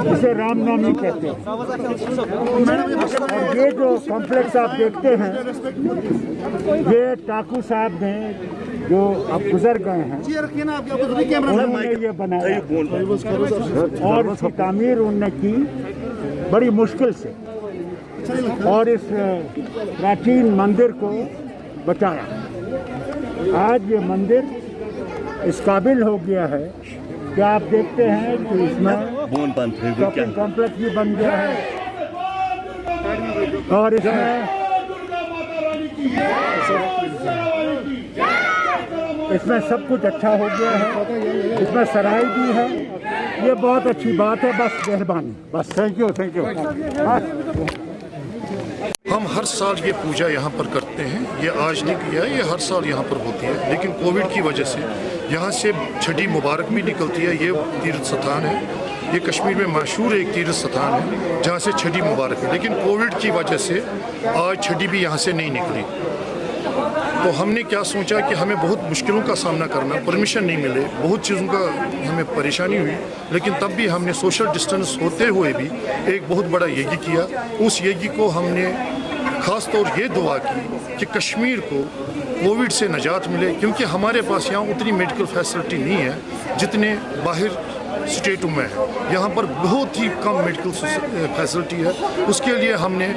इसे रामनवमी कहते हैं। और ये जो कॉम्प्लेक्स आप देखते हैं, ये टाकू साहब ने जो अब गुजर गए हैं उन्होंने ये बनाया और इसकी तामीर उन्होंने की बड़ी मुश्किल से और इस प्राचीन मंदिर को बचाया। आज ये मंदिर इस काबिल हो गया है कि आप देखते हैं कि इसमें शॉपिंग कॉम्प्लेक्स भी बन गया है और इसमें सब कुछ अच्छा हो गया है। इसमें सराय भी है। ये बहुत अच्छी बात है। बस मेहरबानी, बस थैंक यू। हम हर साल ये पूजा यहाँ पर करते हैं। ये आज नहीं किया है, ये हर साल यहाँ पर होती है, लेकिन कोविड की वजह से यहाँ से छठी मुबारक भी निकलती है। ये तीर्थ स्थान है, ये कश्मीर में मशहूर एक तीर्थ स्थान है जहाँ से छठी मुबारक है, लेकिन कोविड की वजह से आज छठी भी यहाँ से नहीं निकली। तो हमने क्या सोचा कि हमें बहुत मुश्किलों का सामना करना, परमिशन नहीं मिले, बहुत चीज़ों का हमें परेशानी हुई, लेकिन तब भी हमने सोशल डिस्टेंस होते हुए भी एक बहुत बड़ा यज्ञ किया। उस यज्ञ को हमने ख़ास तौर ये दुआ की कि कश्मीर को कोविड से निजात मिले, क्योंकि हमारे पास यहाँ उतनी मेडिकल फैसिलिटी नहीं है जितने बाहर स्टेटों में है। यहाँ पर बहुत ही कम मेडिकल फैसिलिटी है। उसके लिए हमने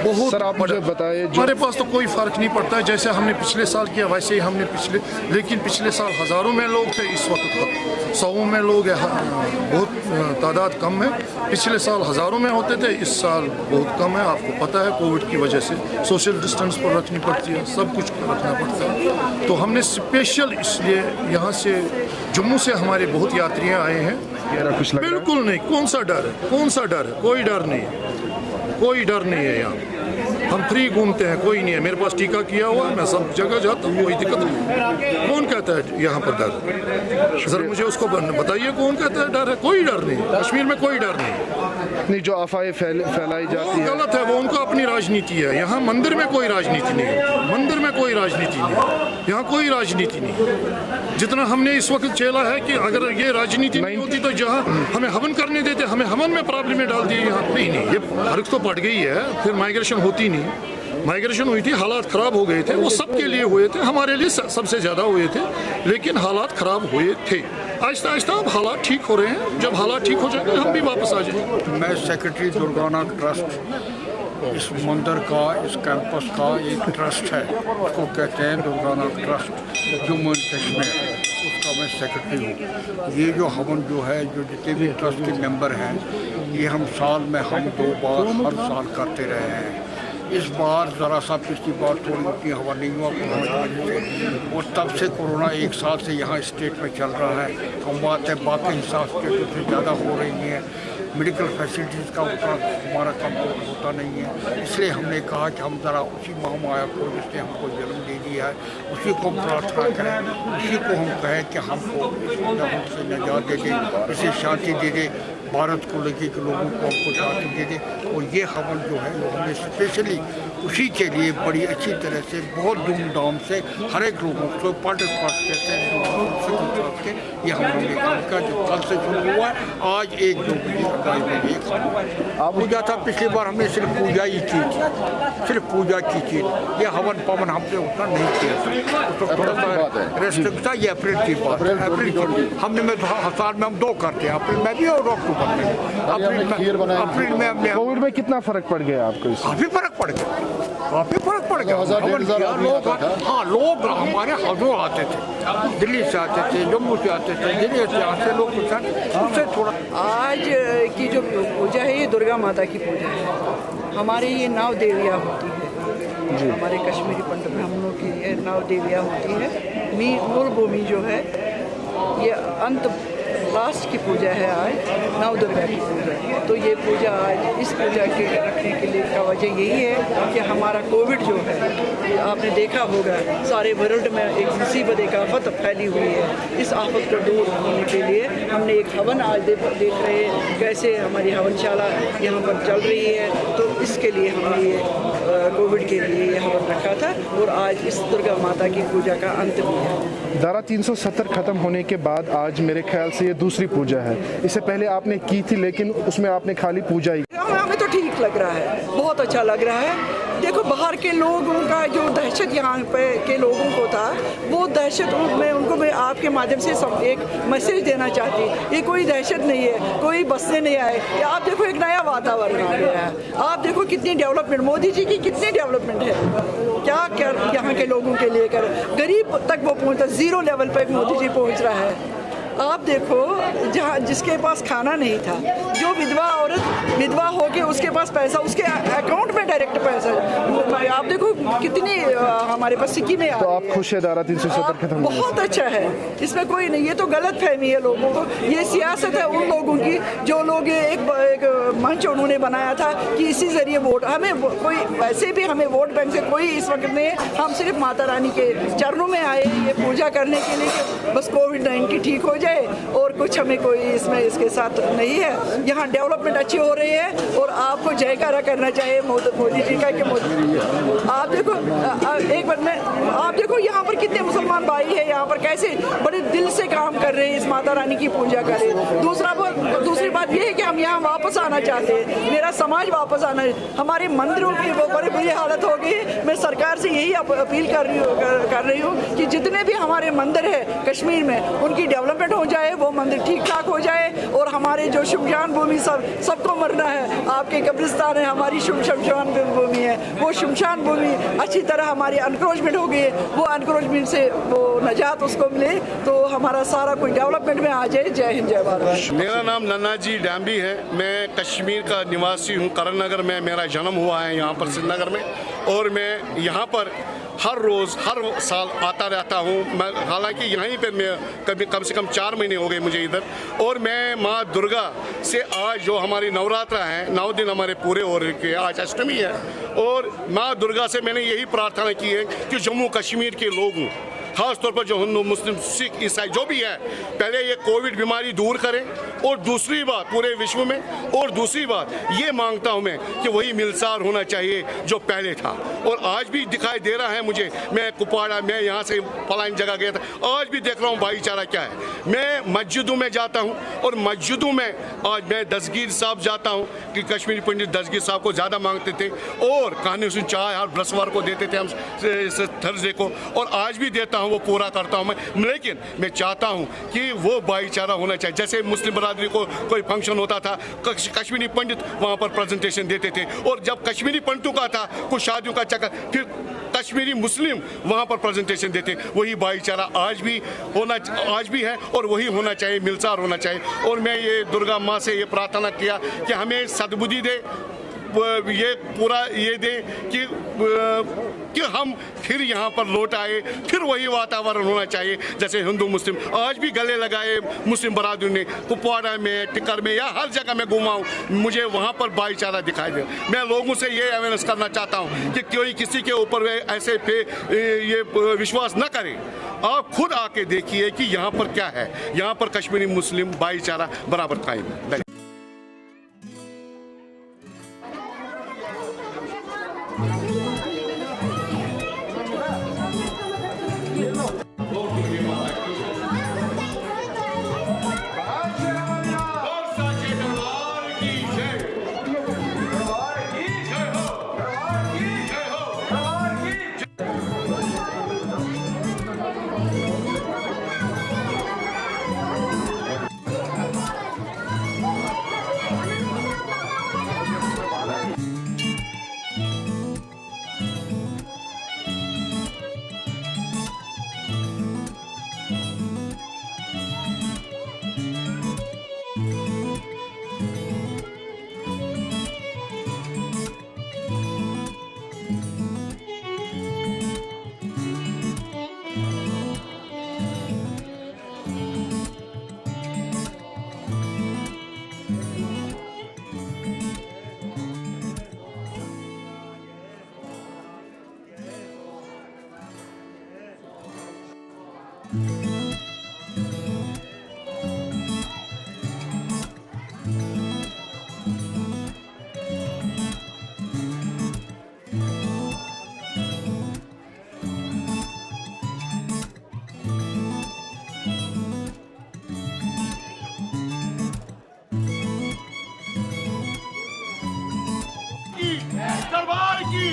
बहुत सर आप मुझे बताइए, हमारे पास तो कोई फ़र्क नहीं पड़ता है, जैसे हमने पिछले साल किया वैसे ही हमने लेकिन पिछले साल हज़ारों में लोग थे, इस वक्त 100 में लोग हैं, बहुत तादाद कम है। पिछले साल हज़ारों में होते थे, इस साल बहुत कम है। आपको पता है कोविड की वजह से सोशल डिस्टेंस पर रखनी पड़ती है, सब कुछ रखना पड़ता है। तो हमने स्पेशल इसलिए यहाँ से जम्मू से हमारे बहुत यात्रियाँ आए हैं। खुश लग रहा है? बिल्कुल नहीं, कौन सा डर है, कोई डर नहीं है, कोई डर नहीं है यहाँ। हम फ्री घूमते हैं, कोई नहीं है। मेरे पास टीका किया हुआ है, मैं सब जगह जाता हूँ, कोई दिक्कत नहीं। कौन कहता है यहाँ पर डर? सर मुझे उसको बताइए, कौन कहता है डर है? कोई डर नहीं, कश्मीर में कोई डर नहीं। जो अफवाहें फैलाई जाती है गलत है, वो उनको अपनी राजनीति है। यहाँ मंदिर में कोई राजनीति नहीं है, मंदिर में कोई राजनीति नहीं है, यहाँ कोई राजनीति नहीं। जितना हमने इस वक्त झेला है कि अगर ये राजनीति नहीं होती तो जहाँ हमें हवन करने देते, हमें हवन में प्रॉब्लम में डाल दिए यहाँ। नहीं, ये हरकत तो बढ़ गई है, फिर माइग्रेशन होती नहीं। माइग्रेशन हुई थी, हालात ख़राब हो गए थे, वो सबके लिए हुए थे, हमारे लिए सबसे ज़्यादा हुए थे, लेकिन हालात ख़राब हुए थे। आहिस्ता आहिस्ता अब हालात ठीक हो रहे हैं, जब हालात ठीक हो जाएंगे हम भी वापस आ जाएंगे। मैं सेक्रेटरी दुर्गानाथ ट्रस्ट, इस मंदिर का, इस कैंपस का एक ट्रस्ट है, उसको कहते हैं दुर्गानाथ ट्रस्ट, जम्मू एंड कश्मीर, उसका मैं सेक्रेटरी हूँ। ये जो हवन जो है, जो जितने भी ट्रस्ट के मेंबर हैं, ये हम साल में 2 बार हर साल करते रहे हैं। इस बार ज़रा सा पिछली बार थोड़ी उतनी हवा नहीं हुआ कोरोना की वजह से, और तब से कोरोना 1 साल से यहाँ स्टेट में चल रहा है। हम बात है बाकी हिसाब स्टेटों से ज़्यादा हो रही हैं। मेडिकल फैसिलिटीज़ का उतना हमारा कंट्रोल होता नहीं है, इसलिए हमने कहा कि हम ज़रा उसी महामाया को, जिसने हमको जन्म दे दिया है, उसी को प्रार्थना करें, उसी को हम कहें कि हमको से निजात दे दे, इसे शांति दे दे, भारत को लेके के लोगों को हमको शांति दे दे। और ये हवन जो है वो हमने स्पेशली उसी के लिए बड़ी अच्छी तरह से, बहुत धूमधाम से हर एक लोगों को पार्टिसिपेट कहते हैं, ये हमने काम का जो कल से शुरू हुआ है, आज 1-2 बजे आप पूजा था। पिछली बार हमने सिर्फ पूजा ही की थी, सिर्फ पूजा की थी, ये हवन पवन हमने उतना नहीं किया था, तो थोड़ा सा रेस्ट्रिक्ट था। ये अप्रैल की बात है, अप्रैल की हमने साल में हम 2 करते हैं, अप्रैल में भी और अक्टूबर में। अप्रैल में हमने कोविड में कितना फर्क पड़ गया आपको इससे? काफ़ी फर्क पड़ गया, काफ़ी फर्क पड़ गया। हाँ, लोग हमारे हज़ों आते थे, दिल्ली से आते थे, जम्मू से आते थे, दिल्ली से आते लोग उससे थोड़ा। आज की जो पूजा है ये दुर्गा माता की पूजा है। हमारे ये 9 देवियाँ होती है, हमारे कश्मीरी पंडित ब्राह्मणों की ये 9 देवियाँ होती है। मूल भूमि जो है ये अंत लास्ट की पूजा है आज, 9 दुर्गा की पूजा। तो ये पूजा आज इस पूजा के रखने के लिए का वजह यही है कि हमारा कोविड जो है, आपने देखा होगा सारे वर्ल्ड में एक मुसीबत, एक आफत फैली हुई है। इस आफत को दूर होने के लिए हमने एक हवन आज देख रहे हैं कैसे हमारी हवनशाला यहाँ पर चल रही है। तो इसके लिए हमने ये कोविड के लिए ये हवन रखा था, और आज इस दुर्गा माता की पूजा का अंत भी है। धारा 370 खत्म होने के बाद आज मेरे ख्याल से ये दूसरी पूजा है। इससे पहले आपने की थी, लेकिन उसमें आपने खाली पूजा ही। हमें तो ठीक लग रहा है, बहुत अच्छा लग रहा है। देखो बाहर के लोगों का जो दहशत यहाँ पे के लोगों को था, वो दहशत में उनको मैं आपके माध्यम से सब एक मैसेज देना चाहती। ये कोई दहशत नहीं है, कोई बसने नहीं आए। आप देखो एक नया वातावरण आ गया है। आप देखो कितनी डेवलपमेंट, मोदी जी की कितनी डेवलपमेंट है, क्या क्या यहाँ के लोगों के लिए कर, गरीब तक वो पहुँचता, 0 लेवल पर मोदी जी पहुँच रहा है। आप देखो जहाँ जिसके पास खाना नहीं था, जो विधवा औरत विधवा हो के उसके पास पैसा, उसके अकाउंट में डायरेक्ट पैसा, आप देखो कितनी हमारे पास सिक्की में तो आप खुश है धारा 370 खत्म? बहुत अच्छा है, इसमें कोई नहीं। ये तो गलत फहमी है लोगों को, ये सियासत है उन लोगों की जो लोग एक मंच उन्होंने बनाया था कि इसी जरिए वोट, हमें कोई वैसे भी हमें वोट बैंक से कोई इस वक्त नहीं, हम सिर्फ माता रानी के चरणों में आए ये पूजा करने के लिए, बस कोविड-19 ठीक हो जाए, और कुछ हमें कोई इसमें इसके साथ नहीं है। यहाँ डेवलपमेंट अच्छी हो रही है, और आपको जयकारा करना चाहिए मोदी जी का कि मोदी आप देखो एक बार में आप देखो यहाँ पर कितने मुसलमान भाई है, यहाँ पर कैसे बड़े दिल से काम कर रहे हैं, इस माता रानी की पूजा कर रहे हैं। दूसरी बात यह है कि हम यहाँ वापस आना चाहते हैं, मेरा समाज वापस आना है। हमारे मंदिरों की वो बड़ी बुरी हालत हो गई। मैं सरकार से यही अपील कर रही हूँ कि जितने भी हमारे मंदिर है कश्मीर में, उनकी डेवलपमेंट हो जाए, वो मंदिर ठीक ठाक हो जाए, और हमारे जो शमशान भूमि सबको मरना है, आपके कब्रिस्तान है, हमारी शमशान भूमि है, वो शमशान भूमि अच्छी तरह हमारी अनक्रोचमेंट हो गई है, वो अनक्रोचमेंट से वो नजात उसको मिले, तो हमारा सारा कोई डेवलपमेंट में आ जाए। जय हिंद, जय भारत। मेरा नाम नन्नाजी डांबी है, मैं कश्मीर का निवासी हूँ। करण नगर में मेरा जन्म हुआ है, यहाँ पर श्रीनगर में, और मैं यहाँ पर हर रोज़ हर साल आता रहता हूँ। मैं हालांकि यहीं पर मैं कभी कम से कम 4 महीने हो गए मुझे इधर, और मैं माँ दुर्गा से आज जो हमारी नवरात्रा है 9 दिन हमारे पूरे हो रहे हैं, आज अष्टमी है, और माँ दुर्गा से मैंने यही प्रार्थना की है कि जम्मू कश्मीर के लोगों, खास तौर पर जो हिंदू मुस्लिम सिख ईसाई जो भी है, पहले ये कोविड बीमारी दूर करें, और दूसरी बात पूरे विश्व में, और दूसरी बात ये मांगता हूं मैं कि वही मिलसार होना चाहिए जो पहले था, और आज भी दिखाई दे रहा है मुझे। मैं कुपवाड़ा, मैं यहाँ से फलानी जगह गया था, आज भी देख रहा हूँ भाईचारा क्या है। मैं मस्जिदों में जाता हूँ, और मस्जिदों में आज मैं दस्तगीर साहब जाता हूँ कि कश्मीरी पंडित दस्तगीर साहब को ज़्यादा मांगते थे, और कहानी सुन चाय हर बृहस्पतिवार को देते थे हम, थर्सडे को, और आज भी देता हूँ, वो पूरा करता हूँ मैं। लेकिन मैं चाहता हूँ कि वो भाईचारा होना चाहिए। जैसे मुस्लिम बरादरी को कोई फंक्शन होता था, कश्मीरी पंडित वहाँ पर प्रेजेंटेशन देते थे, और जब कश्मीरी पंडितों का था कुछ शादियों का चक्कर, फिर कश्मीरी मुस्लिम वहाँ पर प्रेजेंटेशन देते। वही भाईचारा आज भी है, और वही होना चाहिए, मिलसार होना चाहिए। और मैं ये दुर्गा माँ से ये प्रार्थना किया कि हमें सद्बुद्धि दे, ये पूरा ये दे कि हम फिर यहाँ पर लौट आए, फिर वही वातावरण होना चाहिए जैसे हिंदू मुस्लिम आज भी गले लगाए। मुस्लिम बरादरी ने कुपवाड़ा में, टिकर में, या हर जगह मैं घूमा हूँ, मुझे वहाँ पर भाईचारा दिखाई दे। मैं लोगों से ये अवेयरनेस करना चाहता हूँ कि कोई किसी के ऊपर ऐसे पे ये विश्वास न करे। आप खुद आके देखिए कि यहाँ पर क्या है। यहाँ पर कश्मीरी मुस्लिम भाईचारा बराबर कायम है। दरबार की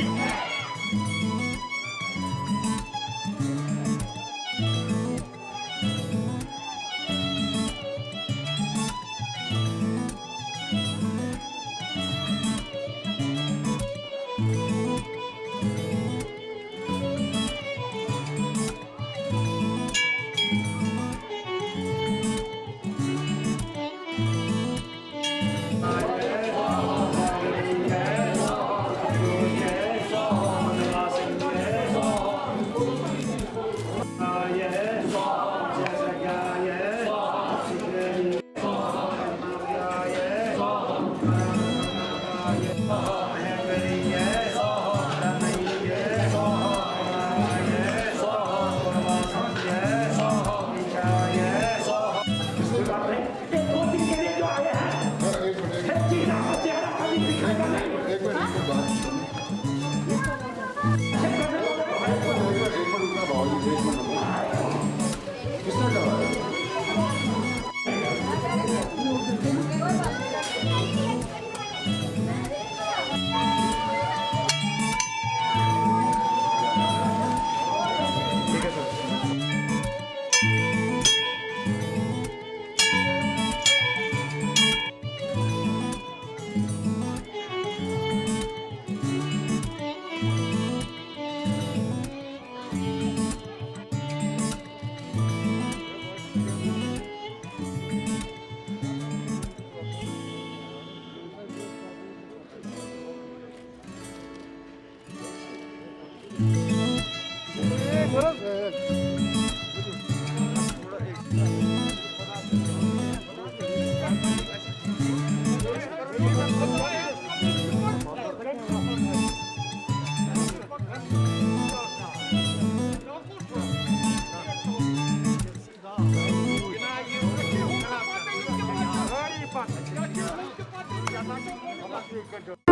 Thank you.